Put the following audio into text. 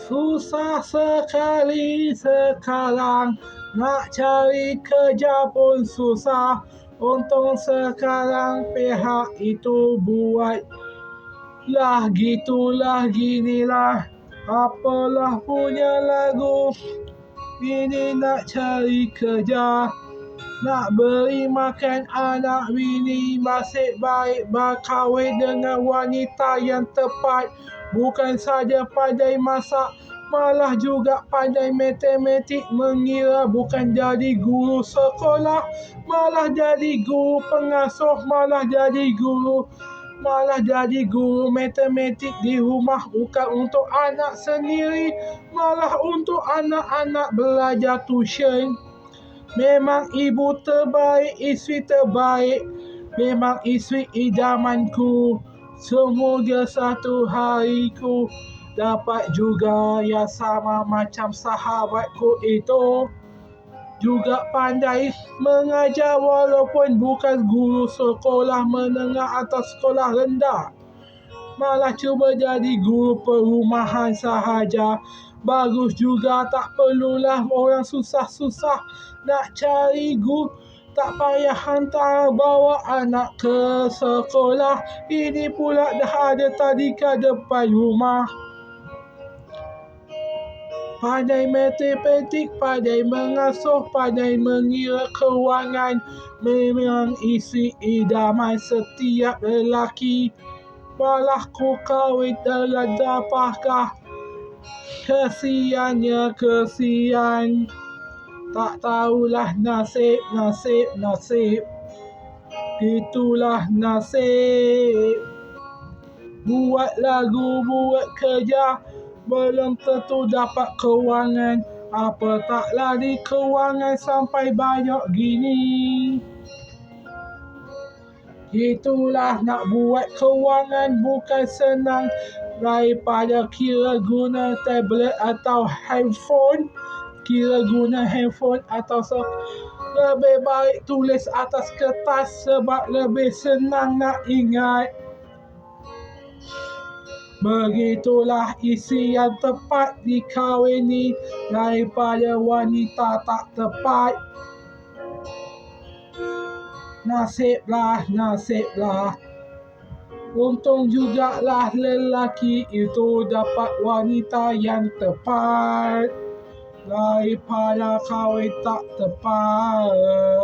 Susah sekali sekarang, nak cari kerja pun susah. Untung sekarang pihak itu buat lah gitulah ginilah. Apalah punya lagu ini, nak cari kerja, nak beri makan anak bini, nasib baik berkahwin dengan wanita yang tepat. Bukan saja pandai masak, malah juga pandai matematik, mengira. Bukan jadi guru sekolah, malah jadi guru pengasuh, malah jadi guru matematik di rumah. Bukan untuk anak sendiri, malah untuk anak-anak belajar tuition. Memang ibu terbaik, isteri terbaik, memang isteri idamanku. Semoga satu hari ku dapat juga yang sama macam sahabatku itu. Juga pandai mengajar walaupun bukan guru sekolah menengah atau sekolah rendah. Malah cuba jadi guru perumahan sahaja. Bagus juga, tak perlulah orang susah-susah nak cari guru. Tak payah hantar bawa anak ke sekolah. Ini pula dah ada tadika depan rumah. Pandai matematik, pandai mengasuh, pandai mengira kewangan. Memang isteri idaman setiap lelaki. Malah ku kahwin dengan dapakah. Kesiannya kesian. Tak tahulah nasib. Itulah nasib. Buat lagu, buat kerja, belum tentu dapat kewangan. Apa tak lari kewangan sampai banyak gini. Itulah nak buat kewangan bukan senang. Daripada kira guna tablet atau handphone, lebih baik tulis atas kertas sebab lebih senang nak ingat. Begitulah isteri yang tepat dikahwini daripada wanita tak tepat. Nasiblah. Untung jugalah lelaki itu dapat wanita yang tepat daripada kahwin tak tepat.